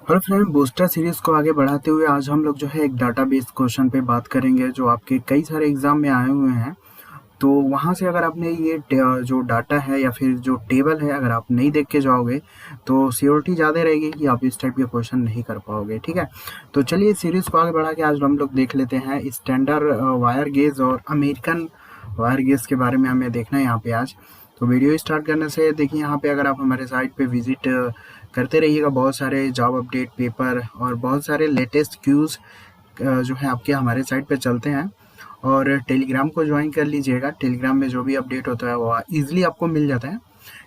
Hello friend, booster series को आगे बढ़ाते हुए आज हम लोग जो है एक डाटाबेस क्वेश्चन पे बात करेंगे जो आपके कई सारे एग्जाम में आए हुए हैं। तो वहाँ से अगर आपने ये जो डाटा है या फिर जो टेबल है अगर आप नहीं देख के जाओगे तो सियोरिटी ज़्यादा रहेगी कि आप इस टाइप के क्वेश्चन नहीं कर पाओगे। ठीक है, तो चलिए सीरीज को आगे बढ़ा के आज हम लोग देख लेते हैं स्टैंडर्ड वायर गेज और अमेरिकन वायर गेज के बारे में हमें देखना है यहाँ पे आज। तो वीडियो स्टार्ट करने से देखिए यहाँ पे अगर आप हमारे साइट पे विजिट करते रहिएगा, बहुत सारे जॉब अपडेट पेपर और बहुत सारे लेटेस्ट क्यूज़ जो है आपके हमारे साइट पे चलते हैं। और टेलीग्राम को ज्वाइन कर लीजिएगा, टेलीग्राम में जो भी अपडेट होता है वो ईजिली आपको मिल जाता है।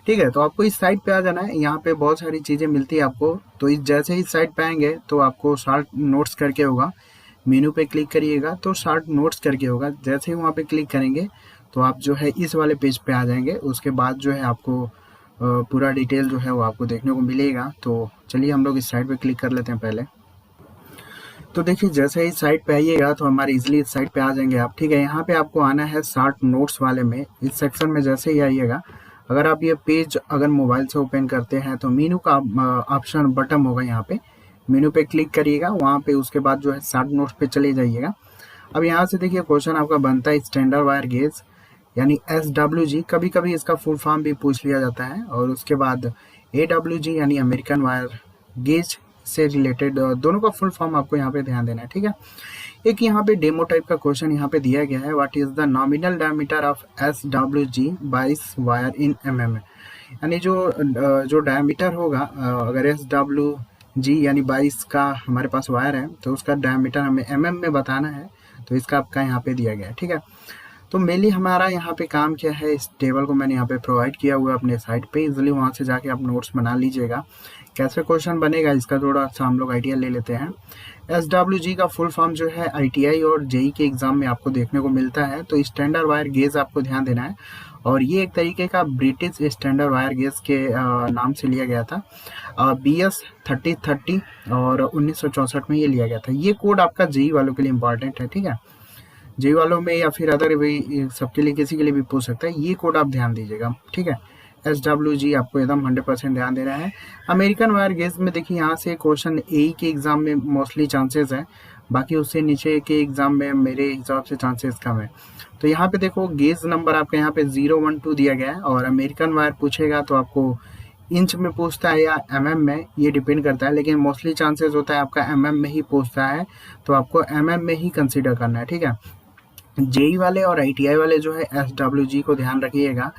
ठीक है, तो आपको इस साइट पे आ जाना है, यहाँ पे बहुत सारी चीज़ें मिलती है आपको। तो जैसे ही इस साइट पे आएंगे तो आपको शार्ट नोट्स करके होगा, मेनू पे क्लिक करिएगा तो शार्ट नोट्स करके होगा। जैसे ही वहाँ पे क्लिक करेंगे तो आप जो है इस वाले पेज पे आ जाएंगे। उसके बाद जो है आपको पूरा डिटेल जो है वो आपको देखने को मिलेगा। तो चलिए हम लोग इस साइट पे क्लिक कर लेते हैं पहले। तो देखिए जैसे ही साइट पे आइएगा तो हमारे इजीली इस साइट पे आ जाएंगे आप। ठीक है, यहाँ पे आपको आना है शार्ट नोट्स वाले में। इस सेक्शन में जैसे ही आइएगा, अगर आप ये पेज अगर मोबाइल से ओपन करते हैं तो मीनू का ऑप्शन बटन होगा, यहाँ पे मीनू पे क्लिक करिएगा, वहाँ पे उसके बाद जो है शार्ट नोट्स पे चले जाइएगा। अब यहाँ से देखिए क्वेश्चन आपका बनता है स्टैंडर्ड वायर गेज यानी SWG, कभी कभी इसका फुल फॉर्म भी पूछ लिया जाता है। और उसके बाद AWG यानी अमेरिकन वायर गेज से रिलेटेड दोनों का फुल फॉर्म आपको यहाँ पे ध्यान देना है। ठीक है, एक यहाँ पे डेमो टाइप का क्वेश्चन यहाँ पे दिया गया है, what is the nominal diameter of SWG 22 wire in mm। यानी जो डायमीटर होगा, अगर SWG यानी 22 का हमारे पास वायर है तो उसका डायमीटर हमें mm में बताना है। तो इसका आपका यहाँ पे दिया गया है। ठीक है, तो मेनली हमारा यहाँ पे काम क्या है, इस टेबल को मैंने यहाँ पे प्रोवाइड किया हुआ है अपने साइट पे, इजीली वहाँ से जाके आप नोट्स बना लीजिएगा। कैसे क्वेश्चन बनेगा इसका थोड़ा सा हम लोग आइडिया ले लेते हैं। SWG का फुल फॉर्म जो है ITI और JEE के एग्जाम में आपको देखने को मिलता है। तो स्टैंडर्ड वायर गेज आपको ध्यान देना है, और ये एक तरीके का ब्रिटिश स्टैंडर्ड वायर गेज के नाम से लिया गया था। BS 3030 और 1964 में ये लिया गया था। ये कोड आपका JEE वालों के लिए इम्पॉर्टेंट है। ठीक है, JEE वालों में या फिर अदर भी सबके लिए किसी के लिए भी पूछ सकता है, ये कोड आप ध्यान दीजिएगा। ठीक है, SWG आपको एकदम 100% ध्यान देना है। अमेरिकन वायर गेज में देखिए यहाँ से क्वेश्चन AE के एग्जाम में मोस्टली चांसेस है, बाकी उससे नीचे के एग्जाम में मेरे हिसाब से चांसेस कम है। तो यहाँ पे देखो गेज नंबर आपका यहाँ पे 012 दिया गया है, और अमेरिकन वायर पूछेगा तो आपको इंच में पूछता है या mm में, ये डिपेंड करता है, लेकिन मोस्टली चांसेस होता है आपका mm में ही पूछता है, तो आपको mm में ही कंसिडर करना है। ठीक है, JEE वाले और ITI वाले जो है SWG को ध्यान रखिएगा,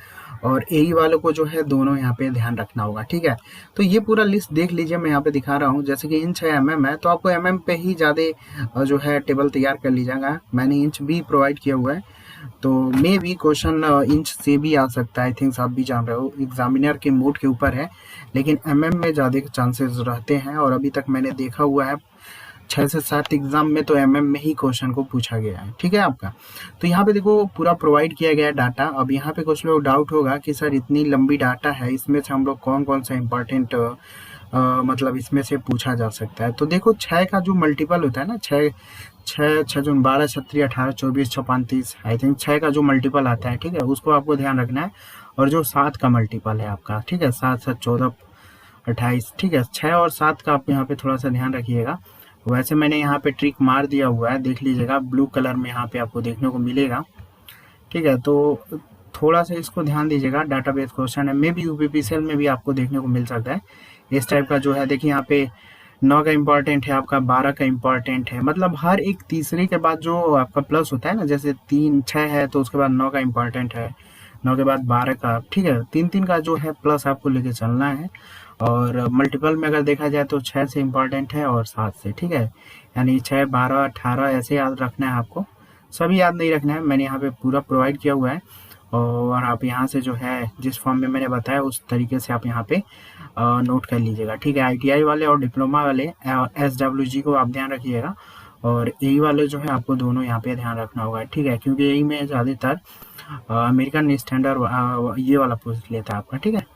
और AE वालों को जो है दोनों यहाँ पे ध्यान रखना होगा। ठीक है, तो ये पूरा लिस्ट देख लीजिए, मैं यहाँ पे दिखा रहा हूँ। जैसे कि इंच है mm है तो आपको mm पे ही ज़्यादा जो है टेबल तैयार कर लीजिएगा। मैंने इंच भी प्रोवाइड किया हुआ है, तो मे भी क्वेश्चन इंच से भी आ सकता है। आई थिंक आप भी जान रहे हो, एग्जामिनर के मूड के ऊपर है, लेकिन mm में ज़्यादा चांसेस रहते हैं। और अभी तक मैंने देखा हुआ है 6 से 7 एग्जाम में तो MM में ही क्वेश्चन को पूछा गया है। ठीक है आपका, तो यहाँ पे देखो पूरा प्रोवाइड किया गया है डाटा। अब यहाँ पे कुछ लोग डाउट होगा कि सर इतनी लंबी डाटा है, इसमें से हम लोग कौन कौन सा इम्पोर्टेंट मतलब इसमें से पूछा जा सकता है। तो देखो 6 का जो मल्टीपल होता है ना, 6 6 6 जो 12 36 18 24 6 35, आई थिंक 6 का जो मल्टीपल आता है, ठीक है, उसको आपको ध्यान रखना है। और जो 7 का मल्टीपल है आपका, ठीक है, 7 7 14 28, ठीक है, 6 और 7 का आप यहाँ पे थोड़ा सा ध्यान रखिएगा। वैसे मैंने यहाँ पे ट्रिक मार दिया हुआ है, देख लीजिएगा, ब्लू कलर में यहाँ पे आपको देखने को मिलेगा। ठीक है, तो थोड़ा सा इसको ध्यान दीजिएगा, डाटाबेस क्वेश्चन है, मे भी UPPCL में भी आपको देखने को मिल सकता है इस टाइप का जो है। देखिए यहाँ पे 9 का इम्पोर्टेंट है आपका, 12 का इम्पोर्टेंट है, मतलब हर एक तीसरे के बाद जो आपका प्लस होता है ना, जैसे 3 6 है तो उसके बाद 9 का इम्पोर्टेंट है, 9 के बाद 12 का। ठीक है, 3 3 का जो है प्लस आपको लेके चलना है। और मल्टीपल में अगर देखा जाए तो 6 से इम्पोर्टेंट है और 7 से। ठीक है, यानी 6 12 18 ऐसे याद रखना है आपको, सभी याद नहीं रखना है। मैंने यहाँ पे पूरा प्रोवाइड किया हुआ है, और आप यहाँ से जो है जिस फॉर्म में मैंने बताया उस तरीके से आप यहाँ पे नोट कर लीजिएगा। ठीक है, ITI वाले और डिप्लोमा वाले SWG को आप ध्यान रखिएगा, और AE वाले जो है आपको दोनों यहाँ पे ध्यान रखना होगा। ठीक है, क्योंकि AE में ज़्यादातर अमेरिकन स्टैंडर्ड ये वाला पूछ लेता है आपका। ठीक है,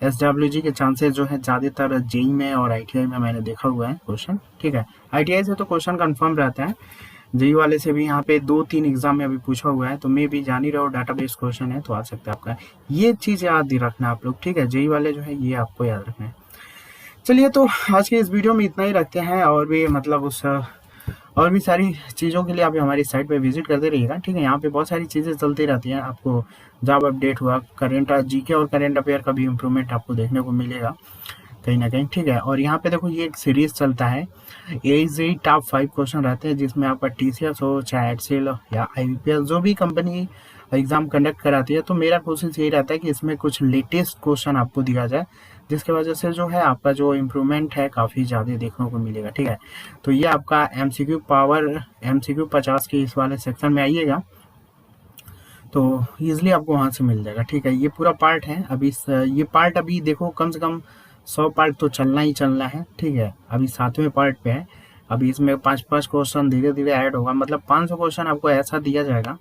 SWG के चांसेस जो है ज़्यादातर JEE में और ITI में मैंने देखा हुआ है क्वेश्चन। ठीक है, ITI से तो क्वेश्चन कंफर्म रहता है, JEE वाले से भी यहाँ पे 2-3 एग्जाम में अभी पूछा हुआ है, तो मे भी जान ही रहो डाटाबेस क्वेश्चन है तो आ सकता है आपका। ये चीज़ याद रखना आप लोग। ठीक है, JEE वाले जो है ये आपको याद रखना है। चलिए, तो आज के इस वीडियो में इतना ही रखते हैं, और भी मतलब और भी सारी चीज़ों के लिए आप हमारी साइट पे विजिट करते रहिएगा, ठीक है। यहाँ पे बहुत सारी चीज़ें चलती रहती हैं, आपको जॉब अपडेट हुआ, करेंट जीके और करेंट अफेयर का भी इम्प्रूवमेंट आपको देखने को मिलेगा कहीं ना कहीं, ठीक है। और यहाँ पे देखो, ये एक सीरीज चलता है, एजी टॉप 5 क्वेश्चन रहते हैं, जिसमें आपका टीसीएस हो, चाहे एचसीएल या आईबीपीएस, जो भी कंपनी एग्जाम कंडक्ट कराती है, तो मेरा कोशिश यही रहता है कि इसमें कुछ लेटेस्ट क्वेश्चन आपको दिया जाए, जिसके वजह से जो है आपका जो इम्प्रूवमेंट है काफ़ी ज़्यादा देखने को मिलेगा, ठीक है। तो ये आपका एमसीक्यू पावर, एमसीक्यू 50 के इस वाले सेक्शन में आइएगा, तो ईजिली आपको वहाँ से मिल जाएगा, ठीक है। ये पूरा पार्ट है, अभी ये पार्ट अभी देखो कम से कम 100 पार्ट तो चलना ही चलना है, ठीक है। अभी 7वें पार्ट पे है, अभी इसमें 5-5 क्वेश्चन धीरे धीरे ऐड होगा, मतलब 500 क्वेश्चन आपको ऐसा दिया जाएगा।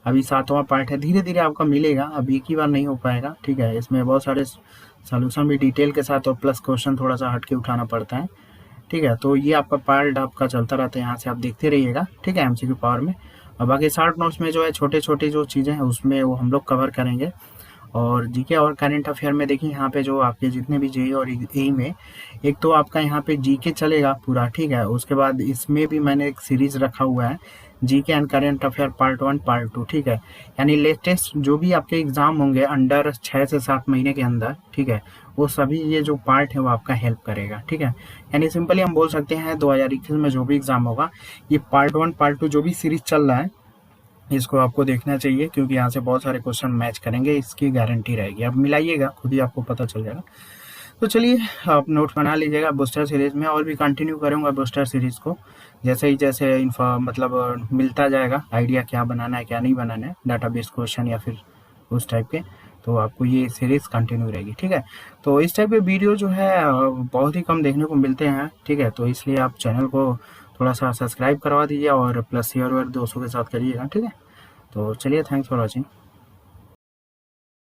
अभी 7वां पार्ट है, धीरे धीरे आपका मिलेगा, अभी एक ही बार नहीं हो पाएगा, ठीक है। इसमें बहुत सारे सोल्यूशन भी डिटेल के साथ, और प्लस क्वेश्चन थोड़ा सा हट के उठाना पड़ता है, ठीक है। तो ये आपका पार्ट आपका चलता रहता है, यहाँ से आप देखते रहिएगा, ठीक है, एमसीक्यू पावर में। और बाकी शॉर्ट नोट्स में जो है छोटे छोटे जो चीज़ें हैं उसमें वो हम लोग कवर करेंगे। और जीके और करंट अफेयर में देखिए, यहाँ पे जो आपके जितने भी जेई और एई में, एक तो आपका यहाँ पे जीके चलेगा पूरा, ठीक है। उसके बाद इसमें भी मैंने एक सीरीज रखा हुआ है, GK and current affair part 1 part 2, ठीक है। यानी लेटेस्ट जो भी आपके एग्जाम होंगे अंडर 6 से 7 महीने के अंदर, ठीक है, वो सभी ये जो पार्ट है वो आपका हेल्प करेगा, ठीक है। यानी सिंपली हम बोल सकते हैं 2021 में जो भी एग्जाम होगा, ये पार्ट 1 पार्ट 2 जो भी सीरीज चल रहा है, इसको आपको देखना चाहिए, क्योंकि यहाँ से बहुत सारे क्वेश्चन मैच करेंगे, इसकी गारंटी रहेगी। आप मिलाइएगा, खुद ही आपको पता चल जाएगा। तो चलिए, आप नोट बना लीजिएगा। बूस्टर सीरीज में और भी कंटिन्यू करूँगा बूस्टर सीरीज को, जैसे ही जैसे मतलब मिलता जाएगा आइडिया क्या बनाना है क्या नहीं बनाना है, डाटाबेस क्वेश्चन या फिर उस टाइप के, तो आपको ये सीरीज कंटिन्यू रहेगी, ठीक है। तो इस टाइप के वीडियो जो है बहुत ही कम देखने को मिलते हैं, ठीक है। तो इसलिए आप चैनल को थोड़ा सा सब्सक्राइब करवा दीजिए, और प्लस शेयर और दोस्तों के साथ करिएगा, ठीक है। तो चलिए, थैंक्स फॉर वॉचिंग।